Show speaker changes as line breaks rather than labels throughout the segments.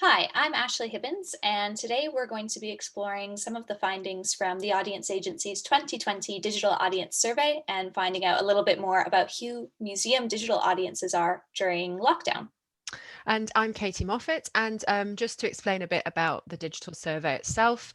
Hi, I'm Ashleigh Hibbins, and today we're going to be exploring some of the findings from the Audience Agency's 2020 Digital Audience Survey and finding out a little bit more about who museum digital audiences are during lockdown.
And I'm Katie Moffat. And just to explain a bit about the digital survey itself,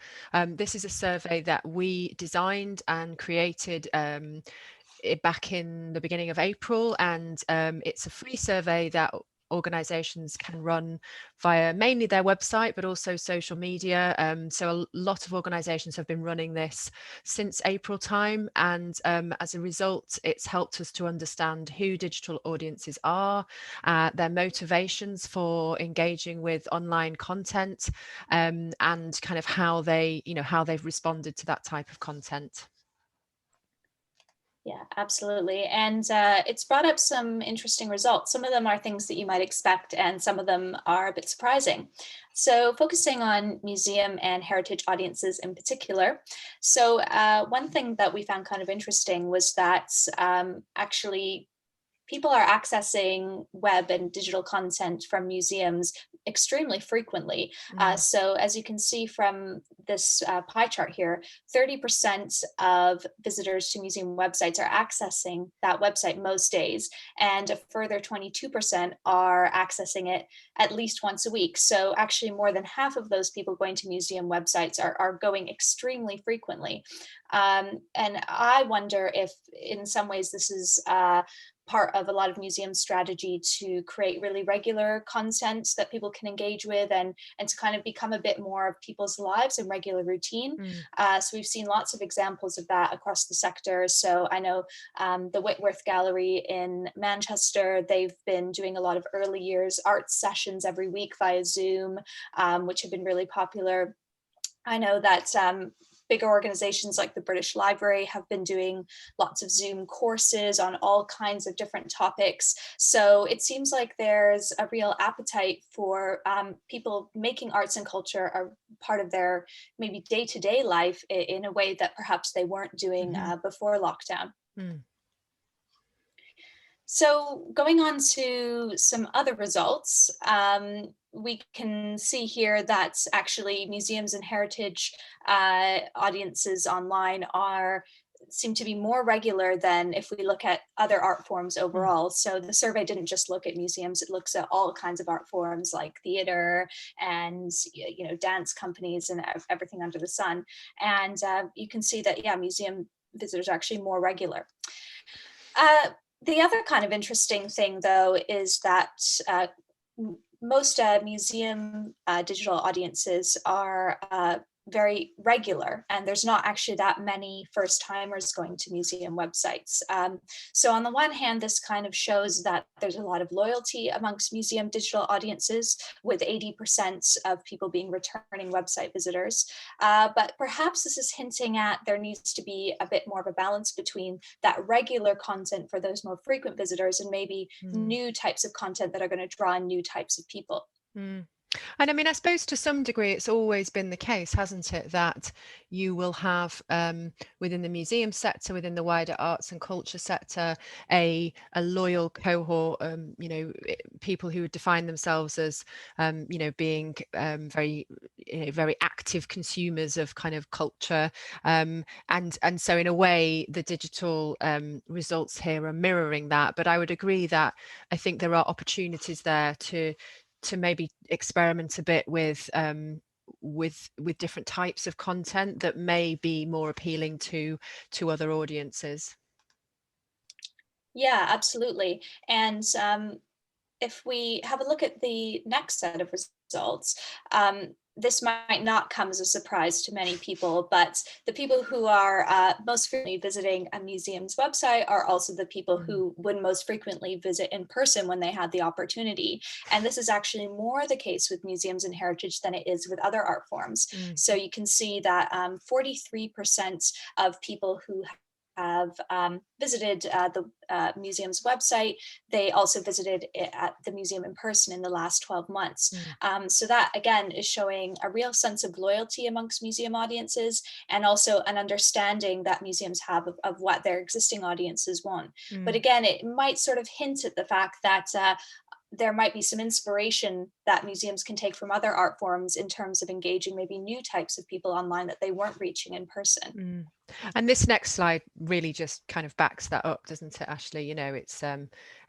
this is a survey that we designed and created back in the beginning of April. And it's a free survey that organizations can run via mainly their website, but also social media. So a lot of organizations have been running this since April time. And as a result, it's helped us to understand who digital audiences are, their motivations for engaging with online content, and kind of how how they've responded to that type of content.
Yeah, absolutely. And it's brought up some interesting results. Some of them are things that you might expect, and some of them are a bit surprising. So, focusing on museum and heritage audiences in particular. So, one thing that we found kind of interesting was that actually people are accessing web and digital content from museums extremely frequently.
Mm.
So, as you can see from this pie chart here, 30% of visitors to museum websites are accessing that website most days, and a further 22% are accessing it at least once a week. So, actually, more than half of those people going to museum websites are going extremely frequently. And I wonder if, in some ways, this is part of a lot of museum strategy to create really regular content that people can engage with and to kind of become a bit more of people's lives and regular routine.
Mm.
So we've seen lots of examples of that across the sector. So I know the Whitworth Gallery in Manchester, they've been doing a lot of early years art sessions every week via Zoom, which have been really popular. I know that bigger organizations like the British Library have been doing lots of Zoom courses on all kinds of different topics. So it seems like there's a real appetite for people making arts and culture a part of their maybe day to day life in a way that perhaps they weren't doing
Mhm.
before lockdown.
Mm.
So, going on to some other results, we can see here that actually museums and heritage audiences online are seem to be more regular than if we look at other art forms
Mm.
overall. So the survey didn't just look at museums; it looks at all kinds of art forms like theater and dance companies and everything under the sun. And you can see that museum visitors are actually more regular. Uh, the other kind of interesting thing, though, is that most museum digital audiences are very regular, and there's not actually that many first timers going to museum websites. So, on the one hand, this kind of shows that there's a lot of loyalty amongst museum digital audiences, with 80% of people being returning website visitors. But perhaps this is hinting at there needs to be a bit more of a balance between that regular content for those more frequent visitors and maybe
Mm.
new types of content that are going to draw in new types of people.
Mm. And I mean, I suppose to some degree, it's always been the case, hasn't it, that you will have within the museum sector, within the wider arts and culture sector, a loyal cohort, people who would define themselves as, being very, very active consumers of kind of culture, and so in a way, the digital results here are mirroring that. But I would agree that I think there are opportunities there to maybe experiment a bit with different types of content that may be more appealing to other audiences.
Yeah, absolutely. And if we have a look at the next set of results, this might not come as a surprise to many people, but the people who are most frequently visiting a museum's website are also the people
Mm.
who would most frequently visit in person when they had the opportunity. And this is actually more the case with museums and heritage than it is with other art forms.
Mm.
So you can see that 43% of people who have visited the museum's website. They also visited it at the museum in person in the last 12 months.
Mm.
So that again is showing a real sense of loyalty amongst museum audiences and also an understanding that museums have of what their existing audiences want. But
Mm.
again, it might sort of hint at the fact that there might be some inspiration that museums can take from other art forms in terms of engaging maybe new types of people online that they weren't reaching in person.
Mm. And this next slide really just kind of backs that up, doesn't it, Ashleigh? You know, it's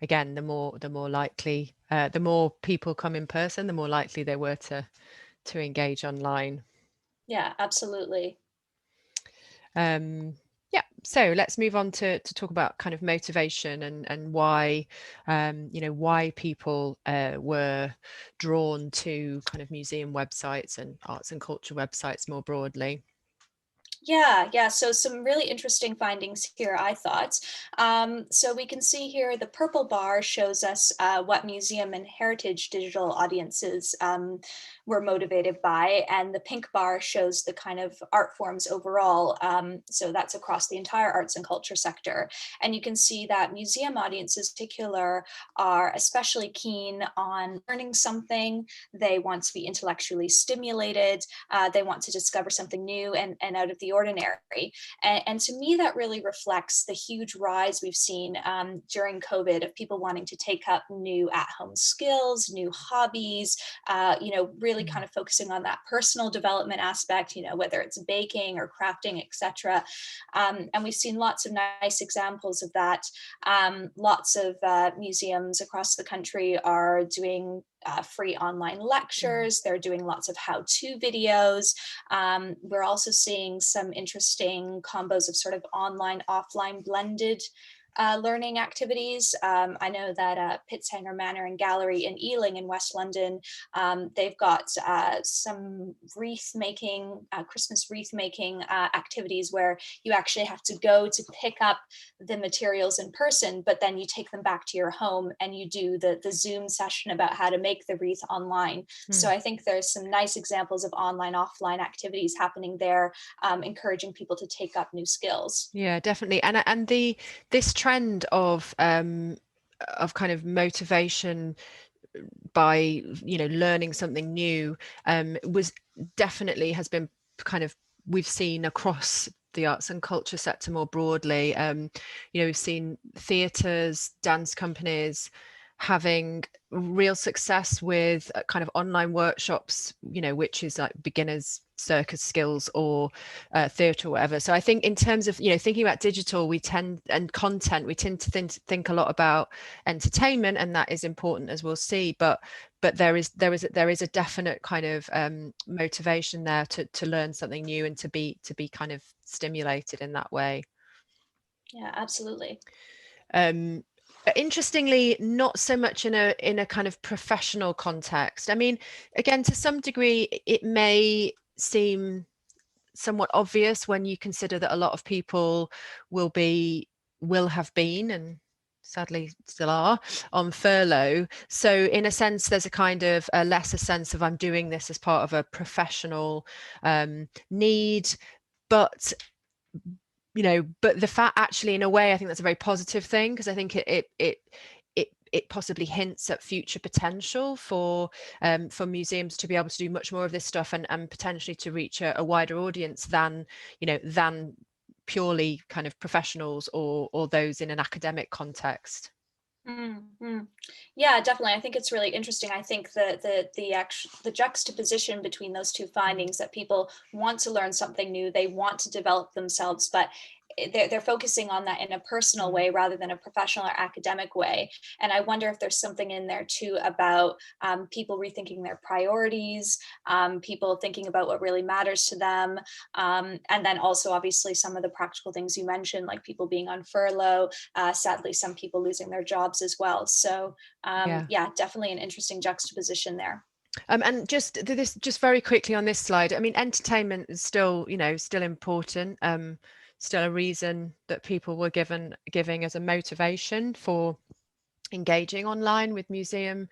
again, the more likely, the more people come in person, the more likely they were to engage online.
Yeah, absolutely.
Yeah, so let's move on to talk about kind of motivation and why, you know, why people were drawn to kind of museum websites and arts and culture websites more broadly.
Yeah. So some really interesting findings here, I thought. So we can see here the purple bar shows us what museum and heritage digital audiences were motivated by, and the pink bar shows the kind of art forms overall. So that's across the entire arts and culture sector. And you can see that museum audiences in particular are especially keen on learning something. They want to be intellectually stimulated. They want to discover something new and out of the ordinary. And to me, that really reflects the huge rise we've seen during COVID of people wanting to take up new at-home skills, new hobbies, really kind of focusing on that personal development aspect, whether it's baking or crafting, etc. And we've seen lots of nice examples of that. Lots of museums across the country are doing free online lectures. They're doing lots of how-to videos. We're also seeing some interesting combos of sort of online, offline blended learning activities. I know that Pitshanger Manor and Gallery in Ealing in West London, they've got some wreath making, Christmas wreath making activities where you actually have to go to pick up the materials in person, but then you take them back to your home and you do the Zoom session about how to make the wreath online. So I think there's some nice examples of online, offline activities happening there, encouraging people to take up new skills.
Yeah, definitely. And this trend of kind of motivation by, you know, learning something new was definitely has been kind of, we've seen across the arts and culture sector more broadly. You know, we've seen theatres, dance companies having real success with kind of online workshops, you know, which is like beginners circus skills or theatre or whatever. So I think in terms of, you know, thinking about digital, we tend and content, we tend to think a lot about entertainment, and that is important, as we'll see. But there is a definite kind of motivation there to learn something new and to be kind of stimulated in that way.
Yeah, absolutely.
Interestingly, not so much in a kind of professional context. I mean, again, to some degree, it may seem somewhat obvious when you consider that a lot of people will have been, and sadly still are, on furlough. So in a sense, there's a kind of a lesser sense of I'm doing this as part of a professional need. But you know, but the fact, actually, in a way, I think that's a very positive thing, because I think it possibly hints at future potential for museums to be able to do much more of this stuff, and potentially to reach a wider audience than, you know, than purely kind of professionals or those in an academic context.
Mm-hmm. Yeah, definitely. I think it's really interesting. I think the juxtaposition between those two findings, that people want to learn something new, they want to develop themselves, but they're focusing on that in a personal way rather than a professional or academic way. And I wonder if there's something in there too about people rethinking their priorities, people thinking about what really matters to them, and then also obviously some of the practical things you mentioned, like people being on furlough, sadly some people losing their jobs as well. So yeah, definitely an interesting juxtaposition there.
And just very quickly on this slide, I mean, entertainment is still, you know, still important, still a reason that people were giving as a motivation for engaging online with museum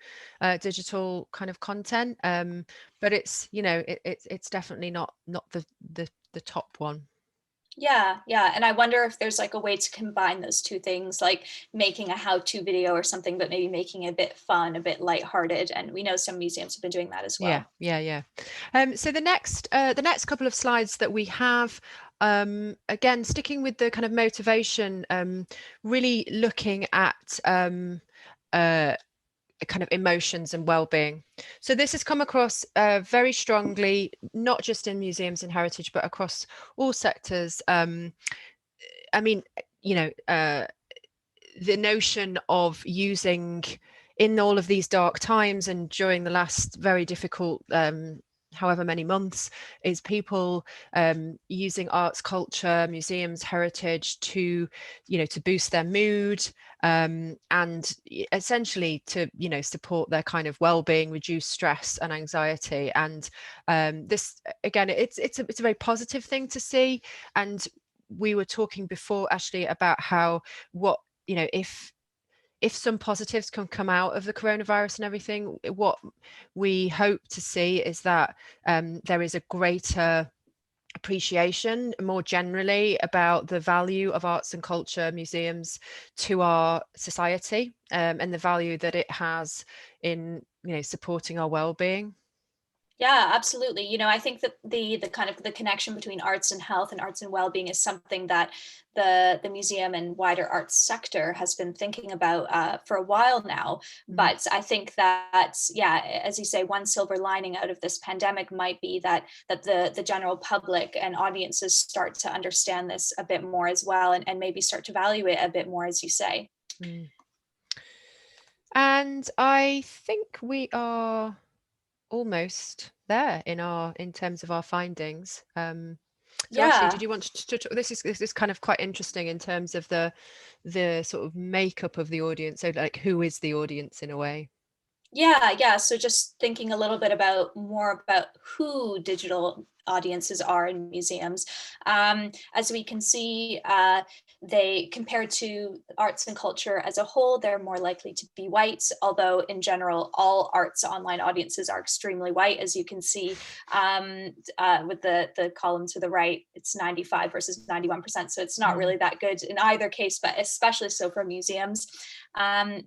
digital kind of content, but it's, you know, it's definitely not the top one.
Yeah. And I wonder if there's like a way to combine those two things, like making a how-to video or something, but maybe making it a bit fun, a bit lighthearted. And we know some museums have been doing that as well.
Yeah. So the next couple of slides that we have, again, sticking with the kind of motivation, really looking at kind of emotions and well-being. So this has come across very strongly, not just in museums and heritage, but across all sectors. I mean, you know, the notion of using, in all of these dark times and during the last very difficult however many months, is people using arts, culture, museums, heritage to, you know, to boost their mood, and essentially to, you know, support their kind of well-being, reduce stress and anxiety. And this, again, it's a very positive thing to see. And we were talking before, Ashleigh, about how, what, you know, if some positives can come out of the coronavirus and everything, what we hope to see is that there is a greater appreciation more generally about the value of arts and culture, museums, to our society, and the value that it has in, you know, supporting our well-being.
Yeah, absolutely. You know, I think that the kind of the connection between arts and health and arts and well-being is something that the museum and wider arts sector has been thinking about for a while now.
Mm.
But I think that, yeah, as you say, one silver lining out of this pandemic might be that the general public and audiences start to understand this a bit more as well, and maybe start to value it a bit more, as you say.
Mm. And I think we are almost there in terms of our findings. So Ashleigh,
Yeah.
did you want to talk, this is kind of quite interesting in terms of the sort of makeup of the audience. So like, who is the audience in a way?
Yeah. So just thinking a little bit about more about who digital audiences are in museums. As we can see, they, compared to arts and culture as a whole, they're more likely to be white, although in general, all arts online audiences are extremely white. As you can see with the column to the right, it's 95 versus 91%. So it's not
Mm.
really that good in either case, but especially so for museums.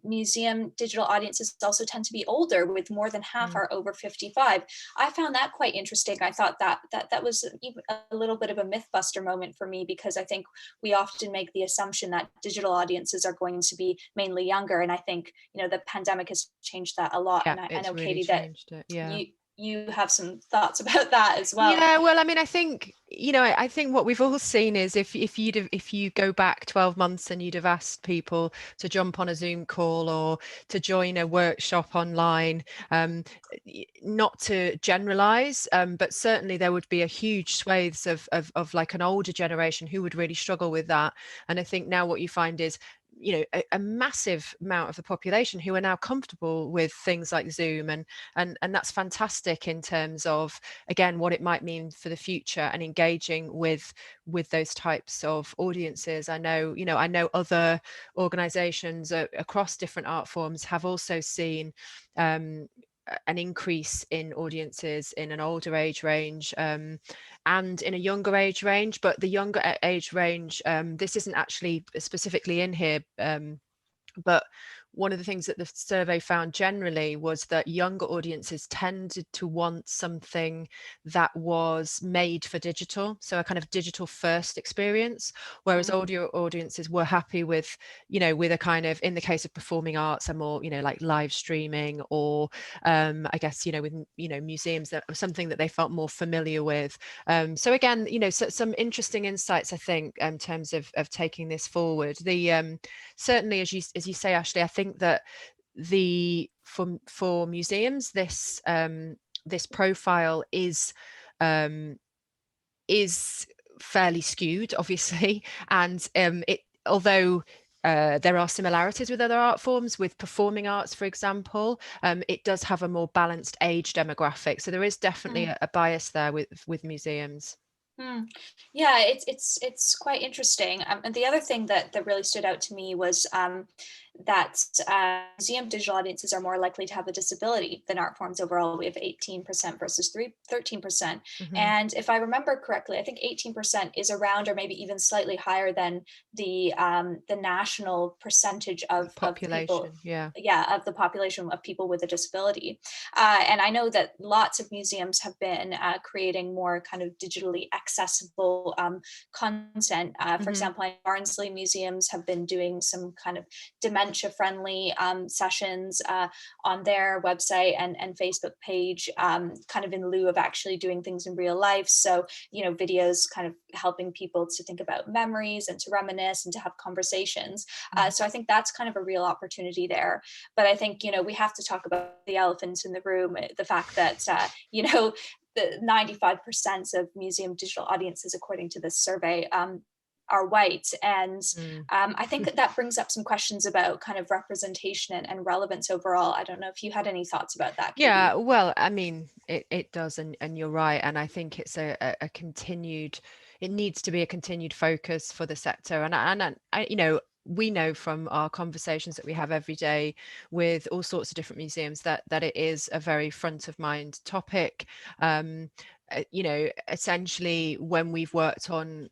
Museum digital audiences also tend to be older, with more than half
Mm.
are over 55. I found that quite interesting. I thought that was even a little bit of a myth buster moment for me, because I think we often make the assumption that digital audiences are going to be mainly younger, and I think, you know, the pandemic has changed that a lot.
Yeah,
And I
it's
know,
really
Katie, that
changed it. Yeah.
you have some thoughts about that as well.
Yeah, well, I mean, I think, you know, I think what we've all seen is, if you go back 12 months and you'd have asked people to jump on a Zoom call or to join a workshop online, not to generalize, but certainly there would be a huge swathes of like an older generation who would really struggle with that. And I think now what you find is, you know, a massive amount of the population who are now comfortable with things like Zoom, and that's fantastic in terms of, again, what it might mean for the future and engaging with those types of audiences. I know, you know, I know other organizations across different art forms have also seen an increase in audiences in an older age range, and in a younger age range. But the younger age range, this isn't actually specifically in here, but one of the things that the survey found generally was that younger audiences tended to want something that was made for digital, so a kind of digital first experience, whereas
Mm.
older audiences were happy with, you know, with a kind of, in the case of performing arts, a more, you know, like live streaming, or I guess, you know, with, you know, museums, that something that they felt more familiar with. So again, you know, so some interesting insights, I think, in terms of taking this forward. The certainly, as you say, Ashleigh, I think that for museums, this profile um, is fairly skewed, obviously, and it, although there are similarities with other art forms, with performing arts, for example, it does have a more balanced age demographic. So there is definitely
Mm.
a bias there with museums.
Hmm. Yeah, it's quite interesting. And the other thing that really stood out to me was that museum digital audiences are more likely to have a disability than art forms overall. We have 18% versus 13%.
Hmm.
And if I remember correctly, I think 18% is around, or maybe even slightly higher than the national percentage
The
of people.
population, yeah.
Yeah, of the population of people with a disability. And I know that lots of museums have been creating more kind of digitally accessible content. For
Hmm.
example, Barnsley museums have been doing some kind of dementia-friendly sessions on their website and Facebook page, kind of in lieu of actually doing things in real life. So, videos kind of helping people to think about memories and to reminisce and to have conversations. So I think that's kind of a real opportunity there. But I think, we have to talk about the elephant in the room, the fact that, the 95% of museum digital audiences, according to this survey, are white. And
Mm.
I think that brings up some questions about kind of representation and relevance overall. I don't know if you had any thoughts about that,
Yeah,
Katie.
well, I mean, it does, and you're right. And I think it's a continued, it needs to be a continued focus for the sector. And we know from our conversations that we have every day with all sorts of different museums that it is a very front of mind topic. Essentially when we've worked on,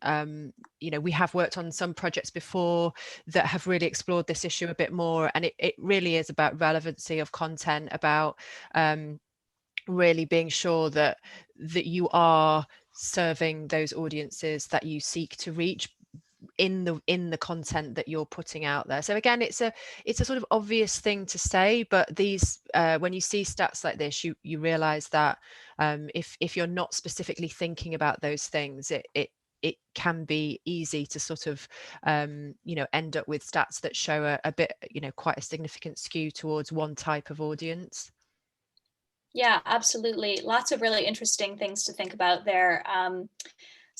we have worked on some projects before that have really explored this issue a bit more, and it really is about relevancy of content, about really being sure that you are serving those audiences that you seek to reach in the content that you're putting out there. So again, it's a sort of obvious thing to say, but these when you see stats like this, you realize that if you're not specifically thinking about those things, it can be easy to sort of end up with stats that show a bit, quite a significant skew towards one type of audience.
Yeah, absolutely. Lots of really interesting things to think about there.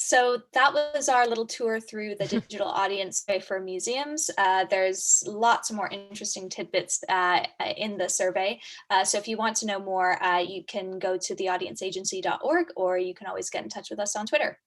So that was our little tour through the digital audience survey for museums. There's lots of more interesting tidbits in the survey. So if you want to know more, you can go to theaudienceagency.org, or you can always get in touch with us on Twitter.